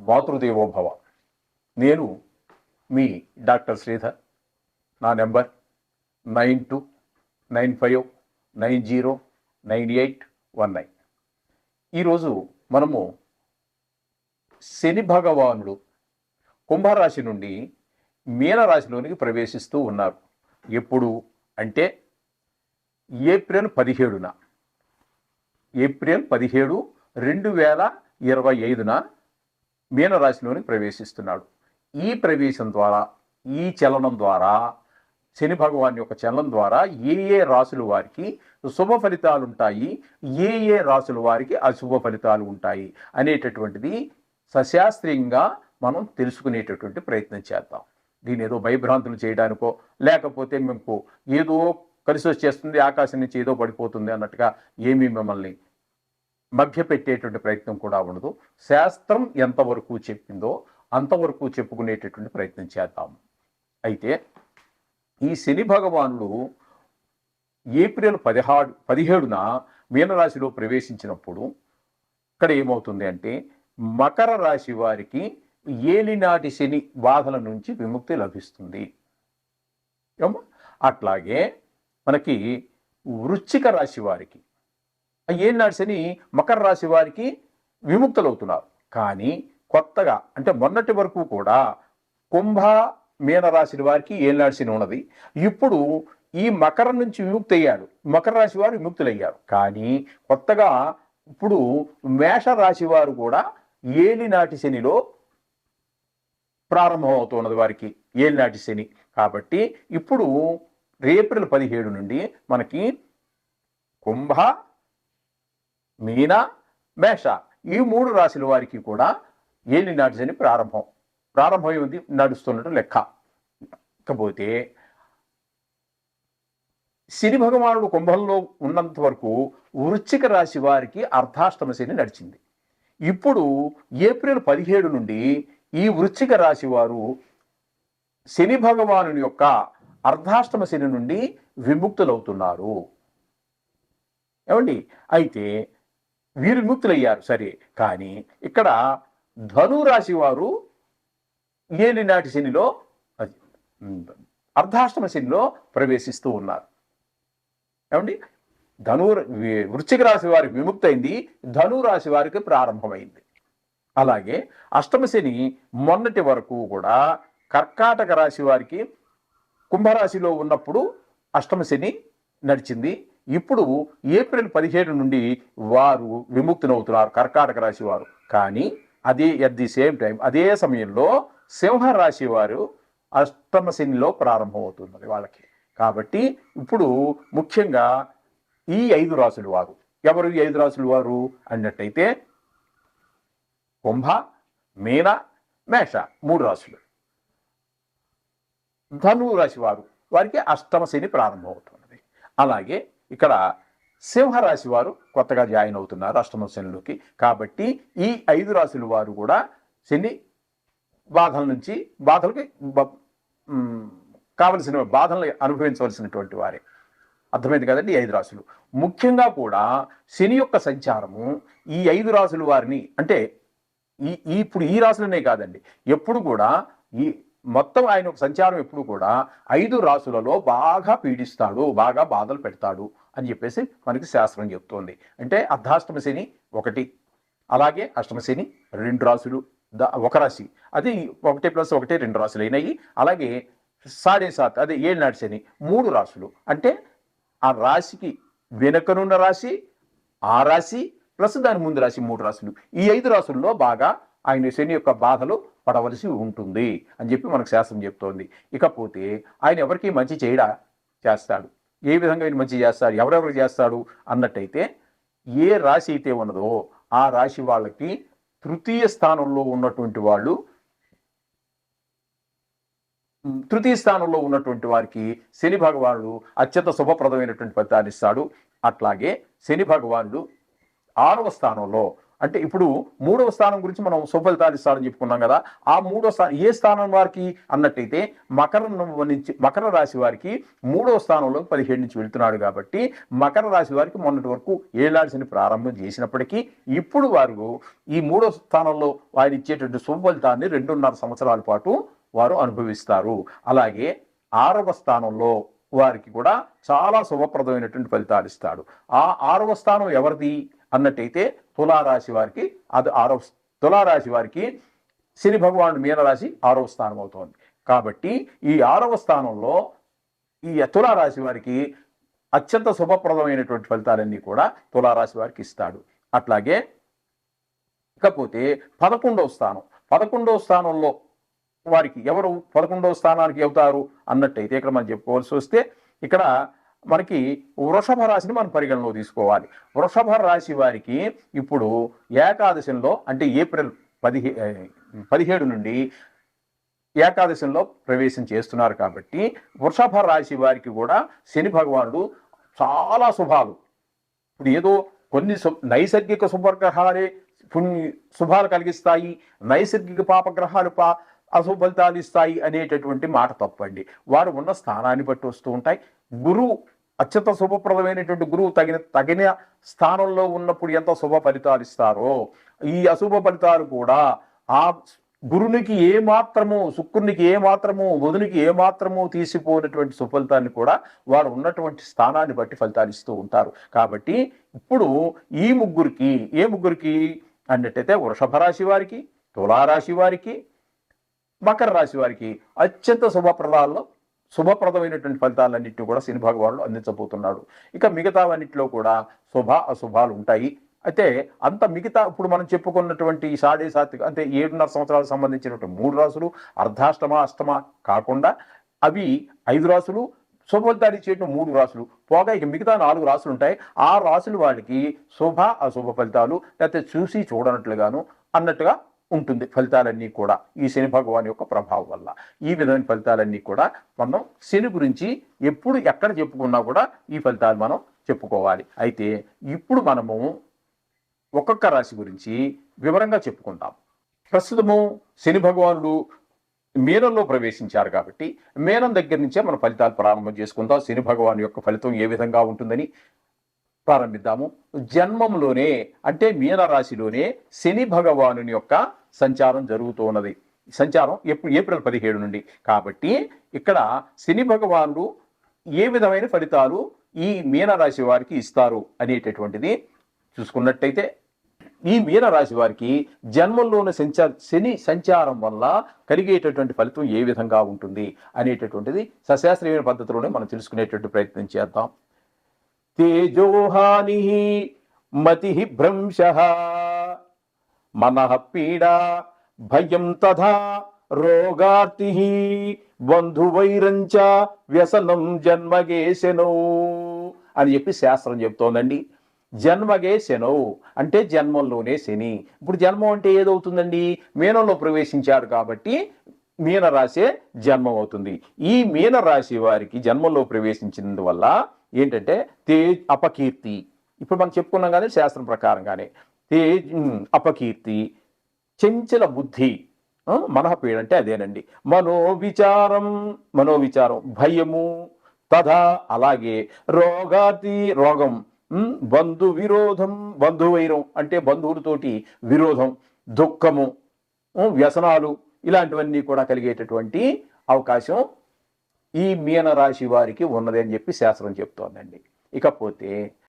మాతృదేవోభవ. నేను మీ డాక్టర్ శ్రీధర్. నా నెంబర్ 9295909819. ఈరోజు మనము శని భగవానుడు కుంభరాశి నుండి మీనరాశిలోనికి ప్రవేశిస్తూ ఉన్నారు. ఎప్పుడు అంటే ఏప్రిల్ 17, 2025 మీనరాశిలోనికి ప్రవేశిస్తున్నాడు. ఈ ప్రవేశం ద్వారా, ఈ చలనం ద్వారా, శని భగవాన్ యొక్క చలనం ద్వారా ఏ రాశుల వారికి శుభ ఫలితాలు ఉంటాయి, ఏ రాశుల వారికి అశుభ ఫలితాలు ఉంటాయి అనేటటువంటిది సశాస్త్రీయంగా మనం తెలుసుకునేటటువంటి ప్రయత్నం చేద్దాం. దీని ఏదో భయభ్రాంతులు చేయడానికో, లేకపోతే మీకు ఏదో కలిసి వచ్చేస్తుంది, ఆకాశం నుంచి ఏదో పడిపోతుంది అన్నట్టుగా ఏమీ మిమ్మల్ని మభ్యపెట్టేటువంటి ప్రయత్నం కూడా ఉండదు. శాస్త్రం ఎంతవరకు చెప్పిందో అంతవరకు చెప్పుకునేటటువంటి ప్రయత్నం చేద్దాము. అయితే ఈ శని భగవానుడు ఏప్రిల్ 17న మీనరాశిలో ప్రవేశించినప్పుడు ఇక్కడ ఏమవుతుంది అంటే మకర రాశి వారికి ఏలినాటి శని బాధల నుంచి విముక్తి లభిస్తుంది. అట్లాగే మనకి వృశ్చిక రాశి వారికి ఏలినాటి శని మకర రాశి వారికి విముక్తులవుతున్నారు. కానీ కొత్తగా అంటే మొన్నటి వరకు కూడా కుంభ మీనరాశి వారికి ఏలినాటి శని ఉన్నది. ఇప్పుడు ఈ మకరం నుంచి విముక్తి అయ్యాడు, మకర రాశి వారు విముక్తులయ్యారు. కానీ కొత్తగా ఇప్పుడు మేషరాశి వారు కూడా ఏలినాటి శనిలో ప్రారంభం అవుతున్నది వారికి ఏలినాటి శని. కాబట్టి ఇప్పుడు ఏప్రిల్ 17 నుండి మనకి కుంభ, మీన, మేష ఈ 3 రాశుల వారికి కూడా ఏలినాటి శని ప్రారంభమైంది, నడుస్తున్నట్టు లెక్క. ఇకపోతే శని భగవానుడు కుంభంలో ఉన్నంత వరకు వృశ్చిక రాశి వారికి అర్ధాష్టమ శని నడిచింది. ఇప్పుడు ఏప్రిల్ 17 నుండి ఈ వృశ్చిక రాశి వారు శని భగవాను యొక్క అర్ధాష్టమ శని నుండి విముక్తులవుతున్నారు. ఏమండి? అయితే వీరు విముక్తులయ్యారు సరే, కానీ ఇక్కడ ధనురాశి వారు ఏలినాటి శనిలో అర్ధాష్టమ శనిలో ప్రవేశిస్తూ ఉన్నారు. ఏమండి? వృశ్చిక రాశి వారికి విముక్తి అయింది, ధనురాశి వారికి ప్రారంభమైంది. అలాగే అష్టమ శని మొన్నటి వరకు కూడా కర్కాటక రాశి వారికి కుంభరాశిలో ఉన్నప్పుడు అష్టమ శని నడిచింది. ఇప్పుడు ఏప్రిల్ 17 నుండి వారు విముక్తులవుతున్నారు కర్కాటక రాశి వారు. కానీ అదే అట్ ది సేమ్ టైం అదే సమయంలో సింహరాశి వారు అష్టమ శనిలో ప్రారంభమవుతున్నది వాళ్ళకి. కాబట్టి ఇప్పుడు ముఖ్యంగా ఈ 5 రాశుల వారు ఎవరు? ఈ 5 రాశుల వారు అన్నట్టయితే కుంభ, మీన, మేష 3 రాశులు. ధను రాశి వారికి అష్టమ శని ప్రారంభమవుతున్నది. అలాగే ఇక్కడ సింహరాశి వారు కొత్తగా జాయిన్ అవుతున్నారు అష్టమ శనిలోకి. కాబట్టి ఈ 5 రాశుల వారు కూడా శని బాధలకి కావలసిన బాధలను అనుభవించవలసినటువంటి వారే. అర్థమైంది కదండి? 5 రాశులు ముఖ్యంగా కూడా శని యొక్క సంచారము ఈ 5 రాశుల వారిని అంటే ఇప్పుడు ఈ రాశులనే కాదండి, ఎప్పుడు కూడా ఈ మొత్తం ఆయన ఒక సంచారం ఎప్పుడు కూడా 5 రాశులలో బాగా పీడిస్తాడు, బాగా బాధలు పెడతాడు అని చెప్పేసి మనకి శాస్త్రం చెప్తోంది. అంటే అర్ధాష్టమ శని 1, అలాగే అష్టమ శని 2 రాశులు, 1 రాశి, అది 1 + 1 2 రాశులు అయినాయి. అలాగే 7.5 అదే ఏలినాటి శని 3 రాశులు. అంటే ఆ రాశికి వెనుకనున్న రాశి, ఆ రాశి ప్లస్ దాని ముందు రాశి 3 రాశులు. ఈ 5 రాశుల్లో బాగా ఆయన శని యొక్క బాధలు పడవలసి ఉంటుంది అని చెప్పి మనకు శాస్త్రం చెప్తోంది. ఇకపోతే ఆయన ఎవరికి మంచి చేస్తాడు, ఏ విధంగా ఆయన మంచి చేస్తాడు, ఎవరెవరికి చేస్తాడు అన్నట్టయితే ఏ రాశి అయితే ఉన్నదో ఆ రాశి వాళ్ళకి తృతీయ స్థానంలో ఉన్నటువంటి వారికి శని భగవానుడు అత్యంత శుభప్రదమైనటువంటి ఫలితాన్ని ఇస్తాడు. అట్లాగే శని భగవానుడు 6వ స్థానంలో అంటే ఇప్పుడు 3వ స్థానం గురించి మనం సుఫలితాలు ఇస్తారని చెప్పుకున్నాం కదా. ఆ 3వ స్థానం ఏ స్థానం వారికి అన్నట్టయితే మకర రాశి వారికి 3వ స్థానంలో 17 నుంచి వెళ్తున్నాడు కాబట్టి మకర రాశి వారికి మొన్నటి వరకు ఏళ్లాడిసిన ప్రారంభం చేసినప్పటికీ ఇప్పుడు వారు ఈ 3వ స్థానంలో వారు ఇచ్చేటువంటి సుఫలితాన్ని 2.5 సంవత్సరాల పాటు వారు అనుభవిస్తారు. అలాగే 6వ స్థానంలో వారికి కూడా చాలా శుభప్రదమైనటువంటి ఫలితాలు ఇస్తాడు. ఆ 6వ స్థానం ఎవరిది అన్నట్టయితే తులారాశి వారికి, అది తులారాశి వారికి శని భగవానుడు మీనరాశి 6వ స్థానం అవుతోంది. కాబట్టి ఈ 6వ స్థానంలో ఈ తులారాశి వారికి అత్యంత శుభప్రదమైనటువంటి ఫలితాలన్నీ కూడా తులారాశి వారికి ఇస్తాడు. అట్లాగే ఇకపోతే 11వ స్థానంలో వారికి ఎవరు 11వ స్థానానికి అవుతారు అన్నట్టయితే ఇక్కడ మనం చెప్పుకోవాల్సి వస్తే ఇక్కడ మనకి వృషభ రాశిని మనం పరిగణలో తీసుకోవాలి. వృషభ రాశి వారికి ఇప్పుడు ఏకాదశంలో అంటే ఏప్రిల్ 17 నుండి ఏకాదశంలో ప్రవేశం చేస్తున్నారు కాబట్టి వృషభ రాశి వారికి కూడా శని భగవానుడు చాలా శుభాలు, ఇప్పుడు ఏదో కొన్ని నైసర్గిక శుభగ్రహాలే శుభాలు కలిగిస్తాయి, నైసర్గిక పాపగ్రహాలు అశుభ ఫలితాలు ఇస్తాయి అనేటటువంటి మాట తప్పండి. వారు ఉన్న స్థానాన్ని బట్టి వస్తూ ఉంటాయి. గురువు అత్యంత శుభప్రదమైనటువంటి గురువు తగిన స్థానంలో ఉన్నప్పుడు ఎంత శుభ ఫలితాలు ఇస్తారో ఈ అశుభ ఫలితాలు కూడా ఆ గురునికి ఏమాత్రము, శుక్రునికి ఏమాత్రము, బుధునికి ఏమాత్రము తీసిపోయినటువంటి సుఫలితాన్ని కూడా వారు ఉన్నటువంటి స్థానాన్ని బట్టి ఫలితాలు ఇస్తూ ఉంటారు. కాబట్టి ఇప్పుడు ఈ ముగ్గురికి అన్నట్టయితే వృషభ రాశి వారికి, తులారాశి వారికి, మకర రాశి వారికి అత్యంత శుభప్రదమైనటువంటి ఫలితాలన్నింటినీ కూడా శని భగవానుడు అందించబోతున్నాడు. ఇక మిగతావన్నింటిలో కూడా శుభ అశుభాలు ఉంటాయి. అయితే అంత మిగతా ఇప్పుడు మనం చెప్పుకున్నటువంటి సాడే సాత్విక అంటే 7.5 సంవత్సరాలకు సంబంధించినటువంటి 3 రాసులు అర్ధాష్టమ అష్టమ కాకుండా అవి 5 రాసులు, శుభఫలితాలు ఇచ్చేట 3 రాసులు పోగా ఇక మిగతా 4 రాసులు ఉంటాయి. ఆ రాసులు వాళ్ళకి శుభ అశుభ ఫలితాలు లేకపోతే చూసి చూడనట్లుగాను అన్నట్టుగా ఉంటుంది ఫలితాలన్నీ కూడా ఈ శని భగవాన్ యొక్క ప్రభావం వల్ల. ఈ విధమైన ఫలితాలన్నీ కూడా మనం శని గురించి ఎప్పుడు ఎక్కడ చెప్పుకున్నా కూడా ఈ ఫలితాలు మనం చెప్పుకోవాలి. అయితే ఇప్పుడు మనము ఒక్కొక్క రాశి గురించి వివరంగా చెప్పుకుందాం. ప్రస్తుతము శని భగవానుడు మీనంలో ప్రవేశించారు కాబట్టి మీనం దగ్గర నుంచే మన ఫలితాలు ప్రారంభం చేసుకుందాం. శని భగవాన్ యొక్క ఫలితం ఏ విధంగా ఉంటుందని ప్రారంభిద్దాము. జన్మంలోనే అంటే మీనరాశిలోనే శని భగవాను యొక్క సంచారం జరుగుతూ ఉన్నది. సంచారం ఏప్రిల్ 17 నుండి. కాబట్టి ఇక్కడ శని భగవానుడు ఏ విధమైన ఫలితాలు ఈ మీనరాశి వారికి ఇస్తారు అనేటటువంటిది చూసుకున్నట్టయితే ఈ మీనరాశి వారికి జన్మంలోని శని సంచారం వల్ల కలిగేటటువంటి ఫలితం ఏ విధంగా ఉంటుంది అనేటటువంటిది సశాస్త్రీయ పద్ధతిలోనే మనం తెలుసుకునేటువంటి ప్రయత్నం చేద్దాం. తేజోహాని మతి భ్రంశః మనః పీడా భయం తథా రోగార్తి బంధువైరంచ వ్యసనం జన్మగే శనౌ అని చెప్పి శాస్త్రం చెప్తోందండి. జన్మగే శనౌ అంటే జన్మంలోనే శని. ఇప్పుడు జన్మం అంటే ఏదవుతుందండి? మీనంలో ప్రవేశించాడు కాబట్టి మీనరాశే జన్మం అవుతుంది. ఈ మీనరాశి వారికి జన్మంలో ప్రవేశించినందువల్ల ఏంటంటే అపకీర్తి, ఇప్పుడు మనం చెప్పుకున్నాం కానీ శాస్త్రం ప్రకారంగానే అపకీర్తి, చంచల బుద్ధి, మనఃపీడ అంటే అదేనండి, మనోవిచారం భయము, తథా అలాగే రోగం, బంధు విరోధం, బంధువైరం అంటే బంధువులతోటి విరోధం, దుఃఖము, వ్యసనాలు ఇలాంటివన్నీ కూడా కలిగేటటువంటి అవకాశం ఈ మీనరాశి వారికి ఉన్నది అని చెప్పి శాస్త్రం చెప్తోందండి. ఇకపోతే